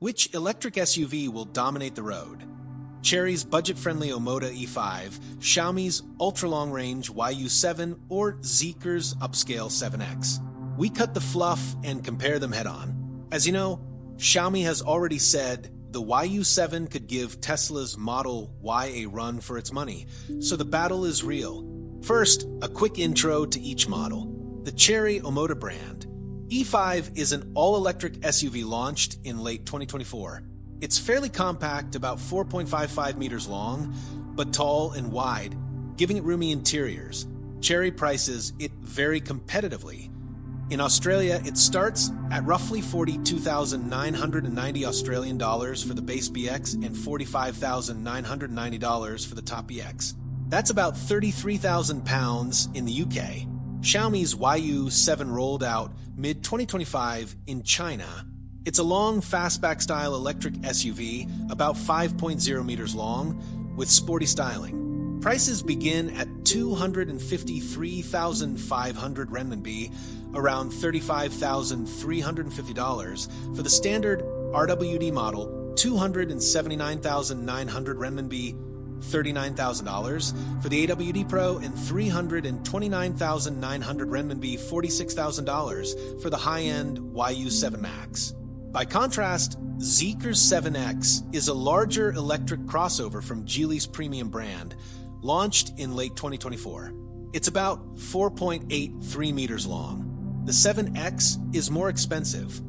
Which electric SUV will dominate the road? Chery's budget-friendly OMODA E5, Xiaomi's ultra-long-range YU7, or Zeekr's upscale 7X? We cut the fluff and compare them head-on. As you know, Xiaomi has already said the YU7 could give Tesla's Model Y a run for its money, so the battle is real. First, a quick intro to each model. The Chery OMODA brand. E5 is an all-electric SUV launched in late 2024. It's fairly compact, about 4.55 meters long, but tall and wide, giving it roomy interiors. Chery prices it very competitively. In Australia, it starts at roughly 42,990 Australian dollars for the base BX and 45,990 dollars for the top BX. That's about 33,000 pounds in the UK. Xiaomi's YU7 rolled out mid-2025 in China. It's a long, fastback-style electric SUV, about 5.0 meters long, with sporty styling. Prices begin at 253,500 renminbi, around $35,350 for the standard RWD model, 279,900 renminbi, $39,000 for the AWD Pro, and 329,900 renminbi, $46,000 for the high-end YU7 Max. By contrast, Zeekr's 7X is a larger electric crossover from Geely's premium brand, launched in late 2024. It's about 4.83 meters long. The 7X is more expensive.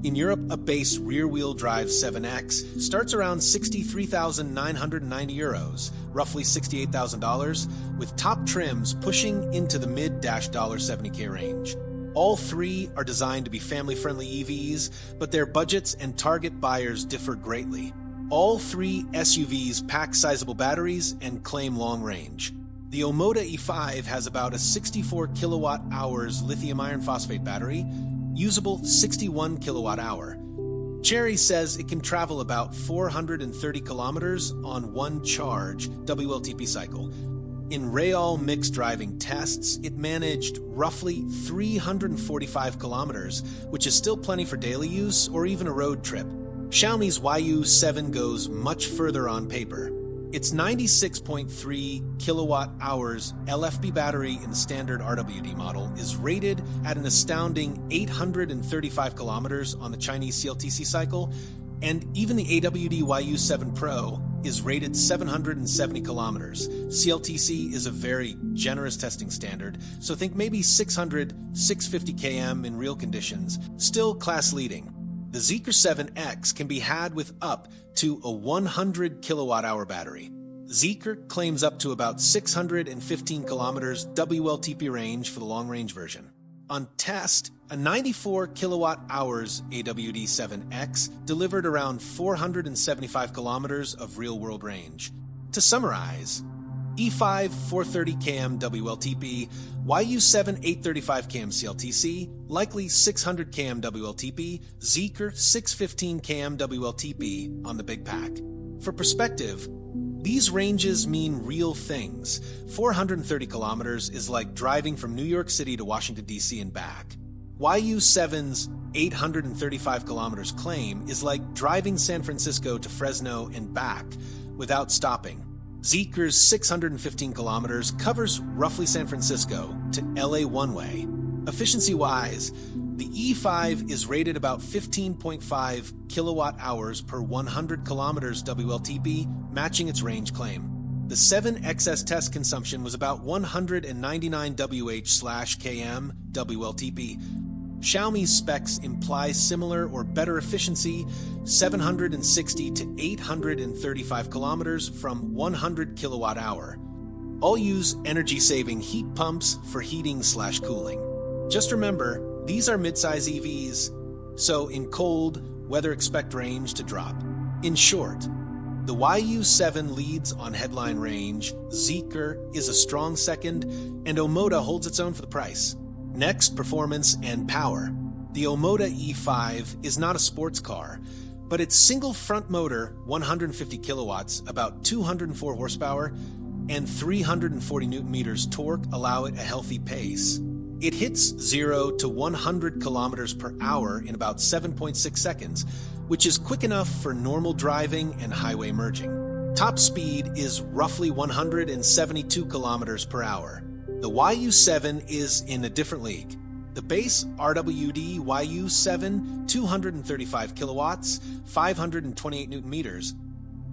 In Europe, a base rear-wheel drive 7X starts around 63,990 euros, roughly $68,000, with top trims pushing into the mid-$70K range. All three are designed to be family-friendly EVs, but their budgets and target buyers differ greatly. All three SUVs pack sizable batteries and claim long range. The OMODA E5 has about a 64 kilowatt-hours lithium iron phosphate battery, usable 61 kilowatt-hour. Chery says it can travel about 430 kilometers on one charge WLTP cycle. In real mixed driving tests, it managed roughly 345 kilometers, which is still plenty for daily use or even a road trip. Xiaomi's YU7 goes much further on paper. Its 96.3 kilowatt-hours LFP battery in the standard RWD model is rated at an astounding 835 kilometers on the Chinese CLTC cycle, and even the AWD YU7 Pro is rated 770 kilometers. CLTC is a very generous testing standard, so think maybe 650 km in real conditions, still class-leading. The Zeekr 7X can be had with up to a 100 kilowatt-hour battery. Zeekr claims up to about 615 kilometers WLTP range for the long-range version. On test, a 94 kilowatt-hours AWD 7X delivered around 475 kilometers of real-world range. To summarize, E5 430 km WLTP, YU7 835 km CLTC, likely 600 km WLTP, Zeekr 615 km WLTP on the big pack. For perspective, these ranges mean real things. 430 kilometers is like driving from New York City to Washington, D.C. and back. YU7's 835 kilometers claim is like driving San Francisco to Fresno and back without stopping. Zeekr's 615 kilometers covers roughly San Francisco to LA one-way. Efficiency-wise, the E5 is rated about 15.5 kilowatt-hours per 100 kilometers WLTP, matching its range claim. The 7XS test consumption was about 199 Wh/km WLTP. Xiaomi's specs imply similar or better efficiency, 760 to 835 kilometers from 100 kilowatt-hour. All use energy-saving heat pumps for heating/cooling. Just remember, these are midsize EVs, so in cold weather expect range to drop. In short, the YU7 leads on headline range, Zeekr is a strong second, and OMODA holds its own for the price. Next, performance and power. The OMODA E5 is not a sports car, but its single front motor, 150 kilowatts, about 204 horsepower, and 340 newton meters torque allow it a healthy pace. It hits 0 to 100 kilometers per hour in about 7.6 seconds, which is quick enough for normal driving and highway merging. Top speed is roughly 172 kilometers per hour. The YU7 is in a different league. The base RWD YU7, 235 kilowatts, 528 newton meters,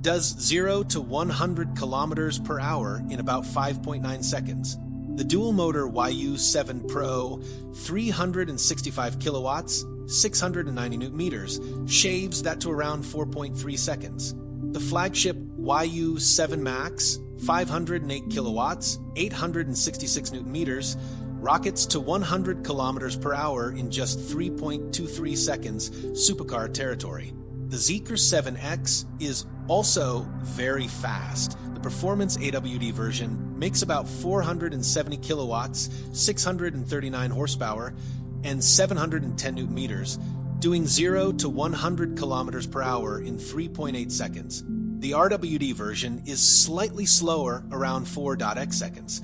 does 0 to 100 kilometers per hour in about 5.9 seconds. The dual-motor YU7 Pro, 365 kilowatts, 690 newton meters, shaves that to around 4.3 seconds. The flagship YU7 Max, 508 kilowatts, 866 newton meters, rockets to 100 kilometers per hour in just 3.23 seconds, supercar territory. The Zeekr 7X is also very fast. The performance AWD version makes about 470 kilowatts, 639 horsepower, and 710 newton meters, doing 0 to 100 kilometers per hour in 3.8 seconds. The RWD version is slightly slower, around 4.x seconds.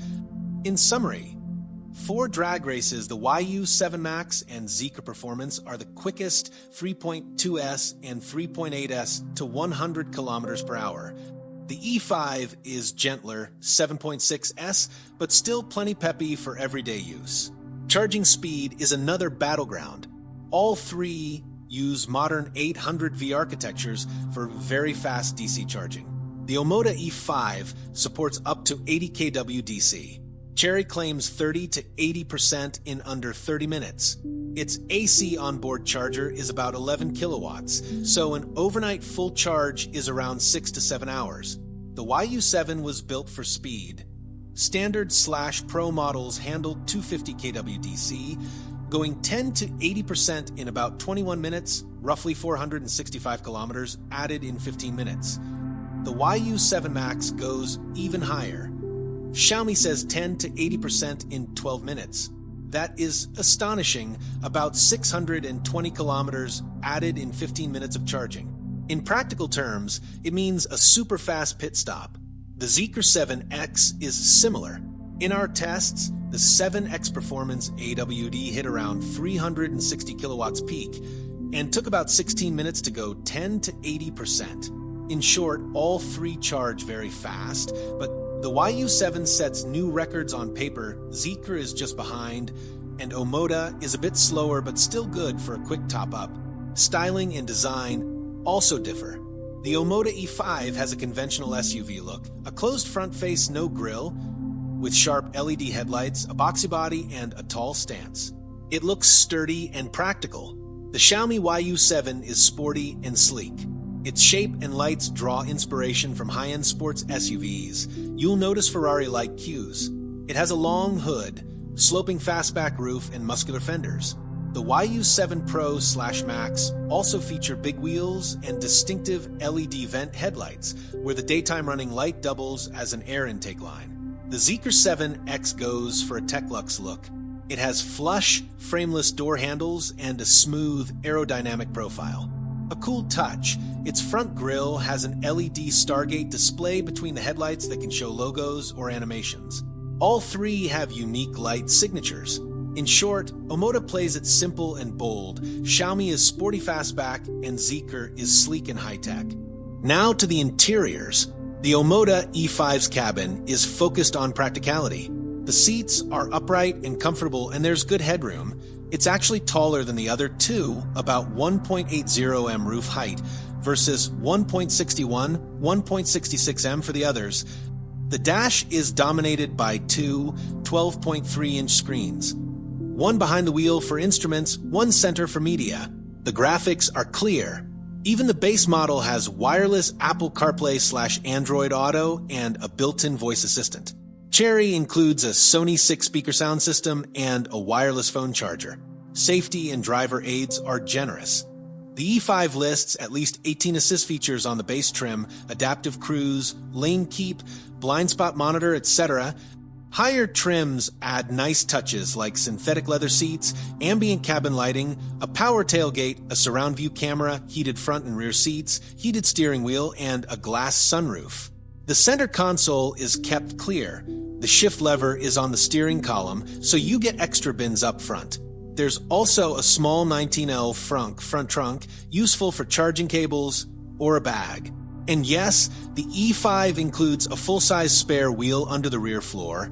In summary, for drag races, the YU7 Max and Zeekr Performance are the quickest 3.2s and 3.8s to 100 kilometers per hour. The E5 is gentler, 7.6s, but still plenty peppy for everyday use. Charging speed is another battleground. All three use modern 800V architectures for very fast DC charging. The OMODA E5 supports up to 80 kW DC. Chery claims 30 to 80% in under 30 minutes. Its AC onboard charger is about 11 kilowatts, so an overnight full charge is around 6 to 7 hours. The YU7 was built for speed. Standard/Pro models handled 250 kW DC, going 10 to 80% in about 21 minutes, roughly 465 kilometers, added in 15 minutes. The YU7 Max goes even higher. Xiaomi says 10 to 80% in 12 minutes. That is astonishing, about 620 kilometers added in 15 minutes of charging. In practical terms, it means a super fast pit stop. The Zeekr 7X is similar. In our tests, the 7X Performance AWD hit around 360 kilowatts peak and took about 16 minutes to go 10 to 80%. In short, all three charge very fast, but the YU7 sets new records on paper, Zeekr is just behind, and OMODA is a bit slower but still good for a quick top-up. Styling and design also differ. The OMODA E5 has a conventional SUV look, a closed front face, no grille, with sharp LED headlights, a boxy body, and a tall stance. It looks sturdy and practical. The Xiaomi YU7 is sporty and sleek. Its shape and lights draw inspiration from high-end sports SUVs. You'll notice Ferrari-like cues. It has a long hood, sloping fastback roof, and muscular fenders. The YU7 Pro/Max also feature big wheels and distinctive LED vent headlights, where the daytime running light doubles as an air intake line. The Zeekr 7X goes for a Tech-Lux look. It has flush, frameless door handles and a smooth, aerodynamic profile. A cool touch, its front grille has an LED Stargate display between the headlights that can show logos or animations. All three have unique light signatures. In short, OMODA plays it simple and bold, Xiaomi is sporty fastback, and Zeekr is sleek and high-tech. Now to the interiors. The OMODA E5's cabin is focused on practicality. The seats are upright and comfortable, and there's good headroom. It's actually taller than the other two, about 1.80 m roof height versus 1.61, 1.66 m for the others. The dash is dominated by two 12.3-inch screens. One behind the wheel for instruments, one center for media. The graphics are clear. Even the base model has wireless Apple CarPlay/Android Auto and a built-in voice assistant. Chery includes a Sony 6-speaker sound system and a wireless phone charger. Safety and driver aids are generous. The E5 lists at least 18 assist features on the base trim, adaptive cruise, lane keep, blind spot monitor, etc. Higher trims add nice touches like synthetic leather seats, ambient cabin lighting, a power tailgate, a surround view camera, heated front and rear seats, heated steering wheel, and a glass sunroof. The center console is kept clear. The shift lever is on the steering column, so you get extra bins up front. There's also a small 19L front trunk, useful for charging cables or a bag. And yes, the E5 includes a full-size spare wheel under the rear floor,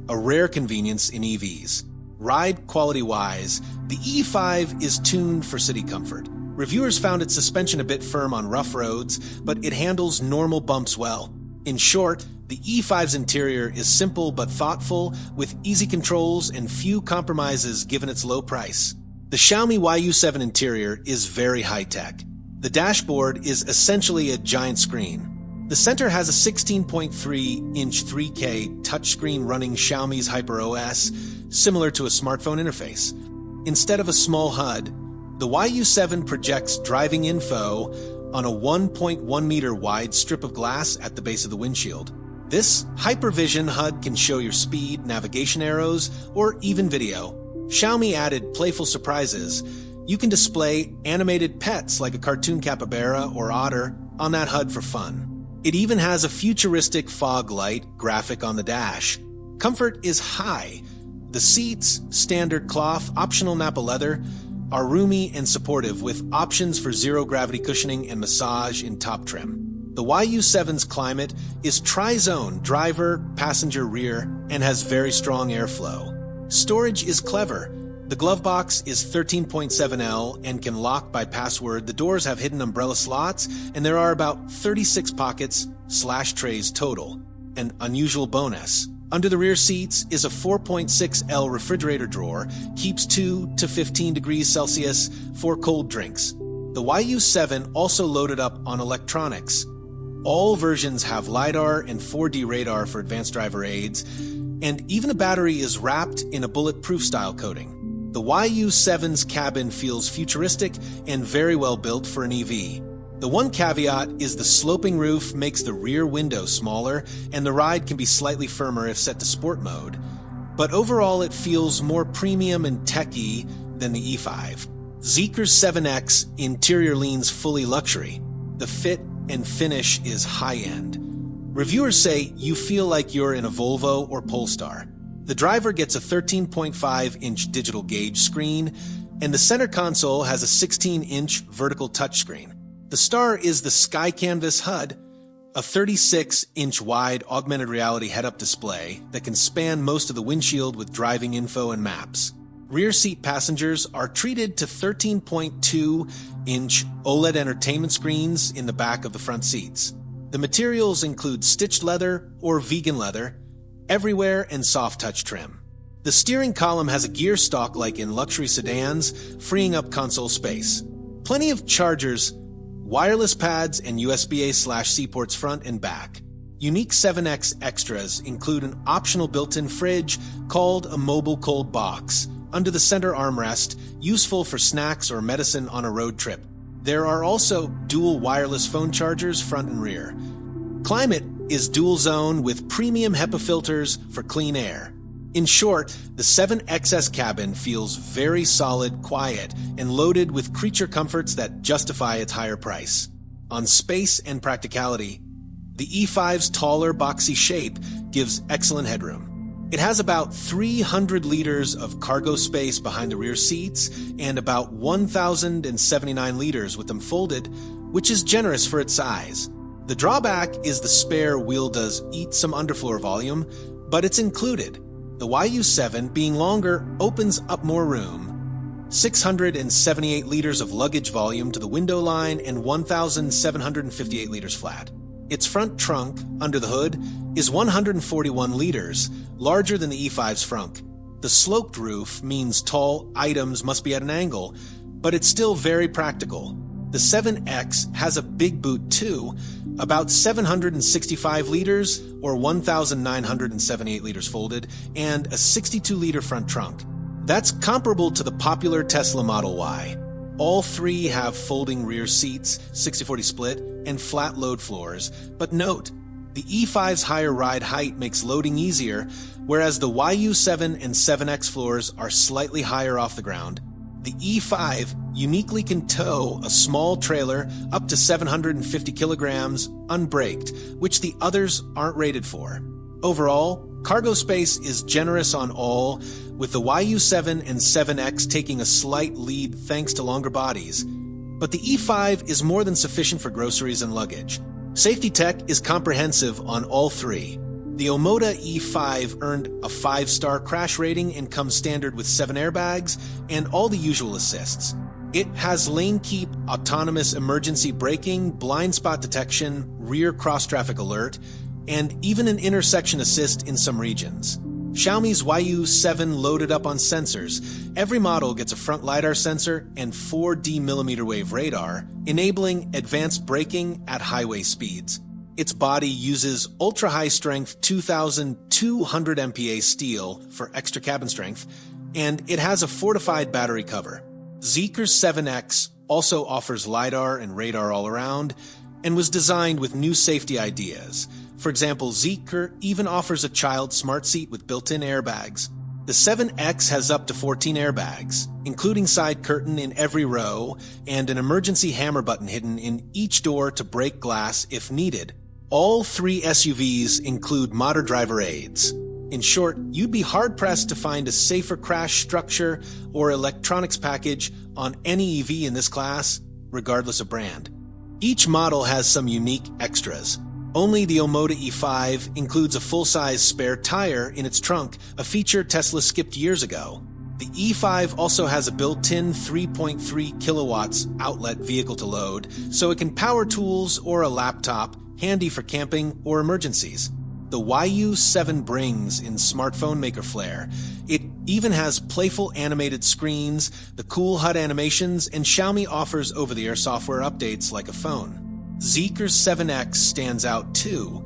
a rare convenience in EVs. Ride quality-wise, the E5 is tuned for city comfort. Reviewers found its suspension a bit firm on rough roads, but it handles normal bumps well. In short, the E5's interior is simple but thoughtful, with easy controls and few compromises given its low price. The Xiaomi YU7 interior is very high-tech. The dashboard is essentially a giant screen. The center has a 16.3-inch 3K touchscreen running Xiaomi's HyperOS, similar to a smartphone interface. Instead of a small HUD, the YU7 projects driving info on a 1.1-meter wide strip of glass at the base of the windshield. This HyperVision HUD can show your speed, navigation arrows, or even video. Xiaomi added playful surprises. You can display animated pets like a cartoon capybara or otter on that HUD for fun. It even has a futuristic fog light graphic on the dash. Comfort is high. The seats, standard cloth, optional Napa leather, are roomy and supportive with options for zero-gravity cushioning and massage in top trim. The YU7's climate is tri-zone, driver, passenger, rear, and has very strong airflow. Storage is clever. The glove box is 13.7L and can lock by password. The doors have hidden umbrella slots, and there are about 36 pockets/trays total. An unusual bonus. Under the rear seats is a 4.6L refrigerator drawer, keeps 2 to 15 degrees Celsius for cold drinks. The YU7 also loaded up on electronics. All versions have LiDAR and 4D radar for advanced driver aids, and even a battery is wrapped in a bulletproof style coating. The YU7's cabin feels futuristic and very well built for an EV. The one caveat is the sloping roof makes the rear window smaller, and the ride can be slightly firmer if set to sport mode. But overall, it feels more premium and techy than the E5. Zeekr's 7X interior leans fully luxury. The fit and finish is high-end. Reviewers say you feel like you're in a Volvo or Polestar. The driver gets a 13.5-inch digital gauge screen, and the center console has a 16-inch vertical touchscreen. The star is the Sky Canvas HUD, a 36-inch wide augmented reality head-up display that can span most of the windshield with driving info and maps. Rear seat passengers are treated to 13.2-inch OLED entertainment screens in the back of the front seats. The materials include stitched leather or vegan leather, everywhere, and soft touch trim. The steering column has a gear stalk like in luxury sedans, freeing up console space. Plenty of chargers, wireless pads, and USB-A/C ports front and back. Unique 7X extras include an optional built-in fridge called a mobile cold box under the center armrest, useful for snacks or medicine on a road trip. There are also dual wireless phone chargers front and rear. Climate is dual zone with premium HEPA filters for clean air. In short, the 7XS cabin feels very solid, quiet, and loaded with creature comforts that justify its higher price. On space and practicality, the E5's taller, boxy shape gives excellent headroom. It has about 300 liters of cargo space behind the rear seats and about 1,079 liters with them folded, which is generous for its size. The drawback is the spare wheel does eat some underfloor volume, but it's included. The YU7, being longer, opens up more room. 678 liters of luggage volume to the window line and 1,758 liters flat. Its front trunk, under the hood, is 141 liters, larger than the E5's frunk. The sloped roof means tall items must be at an angle, but it's still very practical. The 7X has a big boot too, about 765 liters or 1,978 liters folded, and a 62-liter front trunk. That's comparable to the popular Tesla Model Y. All three have folding rear seats, 60/40 split, and flat load floors, but note, the E5's higher ride height makes loading easier, whereas the YU7 and 7X floors are slightly higher off the ground. The E5 uniquely can tow a small trailer up to 750 kilograms unbraked, which the others aren't rated for. Overall, Cargo space is generous on all, with the YU7 and 7X taking a slight lead thanks to longer bodies. But the E5 is more than sufficient for groceries and luggage. Safety tech is comprehensive on all three. The OMODA E5 earned a 5-star crash rating and comes standard with 7 airbags and all the usual assists. It has lane keep, autonomous emergency braking, blind spot detection, rear cross-traffic alert, and even an intersection assist in some regions. Xiaomi's YU7 loaded up on sensors. Every model gets a front LiDAR sensor and 4D millimeter wave radar, enabling advanced braking at highway speeds. Its body uses ultra-high-strength 2,200 MPa steel for extra cabin strength, and it has a fortified battery cover. Zeekr's 7X also offers LiDAR and radar all around, and was designed with new safety ideas. For example, Zeekr even offers a child smart seat with built-in airbags. The 7X has up to 14 airbags, including side curtain in every row and an emergency hammer button hidden in each door to break glass if needed. All three SUVs include modern driver aids. In short, you'd be hard-pressed to find a safer crash structure or electronics package on any EV in this class, regardless of brand. Each model has some unique extras. Only the OMODA E5 includes a full-size spare tire in its trunk, a feature Tesla skipped years ago. The E5 also has a built-in 3.3 kilowatts outlet vehicle to load, so it can power tools or a laptop, handy for camping or emergencies. The YU7 brings in smartphone maker flair. It even has playful animated screens, the cool HUD animations, and Xiaomi offers over-the-air software updates like a phone. Zeekr's 7X stands out too.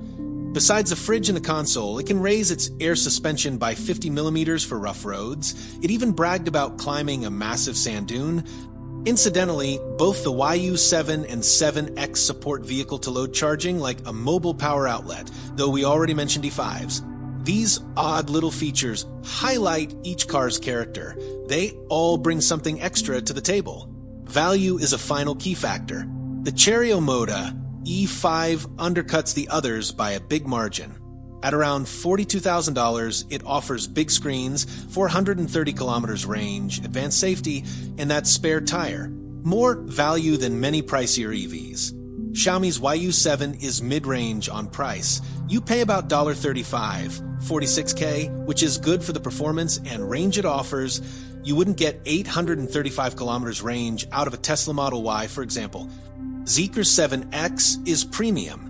Besides the fridge in the console, it can raise its air suspension by 50 millimeters for rough roads. It even bragged about climbing a massive sand dune. Incidentally, both the YU7 and 7X support vehicle-to-load charging like a mobile power outlet, though we already mentioned E5s. These odd little features highlight each car's character. They all bring something extra to the table. Value is a final key factor. The Chery OMODA E5 undercuts the others by a big margin. At around $42,000, it offers big screens, 430 kilometers range, advanced safety, and that spare tire. More value than many pricier EVs. Xiaomi's YU7 is mid-range on price. You pay about $35, $46K, which is good for the performance and range it offers. You wouldn't get 835 kilometers range out of a Tesla Model Y, for example. Zeekr's 7X is premium.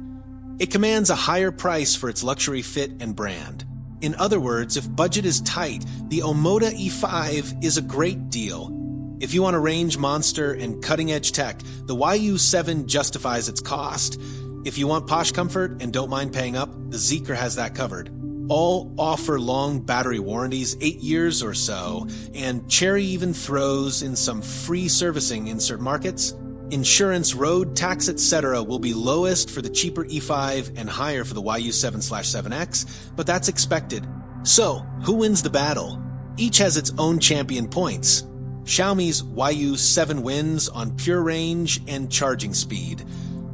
It commands a higher price for its luxury fit and brand. In other words, if budget is tight, the OMODA E5 is a great deal. If you want a range monster and cutting-edge tech, the YU7 justifies its cost. If you want posh comfort and don't mind paying up, the Zeekr has that covered. All offer long battery warranties, 8 years or so, and Chery even throws in some free servicing in certain markets. Insurance, road, tax, etc. will be lowest for the cheaper E5 and higher for the YU7/7X, but that's expected. So, who wins the battle? Each has its own champion points. Xiaomi's YU7 wins on pure range and charging speed.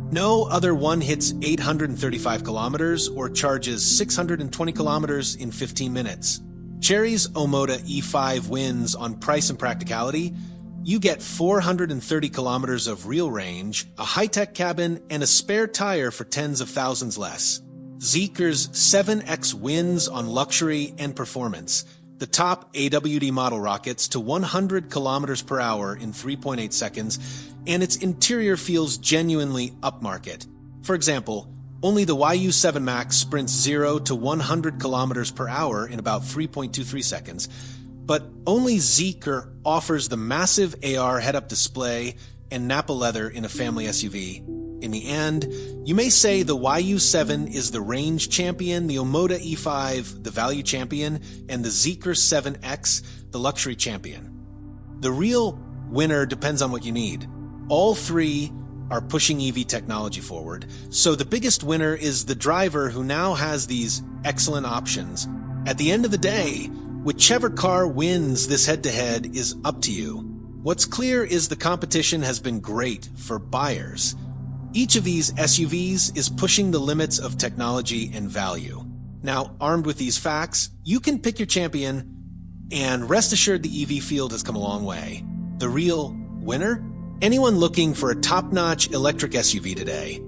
No other one hits 835 kilometers or charges 620 kilometers in 15 minutes. Chery's OMODA E5 wins on price and practicality. You get 430 kilometers of real range, a high-tech cabin, and a spare tire for tens of thousands less. Zeekr's 7X wins on luxury and performance. The top AWD model rockets to 100 kilometers per hour in 3.8 seconds, and its interior feels genuinely upmarket. For example, only the YU7 Max sprints 0 to 100 kilometers per hour in about 3.23 seconds. But only Zeekr offers the massive AR head-up display and Nappa leather in a family SUV. In the end, you may say the YU7 is the range champion, the OMODA E5 the value champion, and the Zeekr 7X the luxury champion. The real winner depends on what you need. All three are pushing EV technology forward, so the biggest winner is the driver who now has these excellent options. At the end of the day, whichever car wins this head-to-head is up to you. What's clear is the competition has been great for buyers. Each of these SUVs is pushing the limits of technology and value. Now, armed with these facts, you can pick your champion, and rest assured the EV field has come a long way. The real winner? Anyone looking for a top-notch electric SUV today.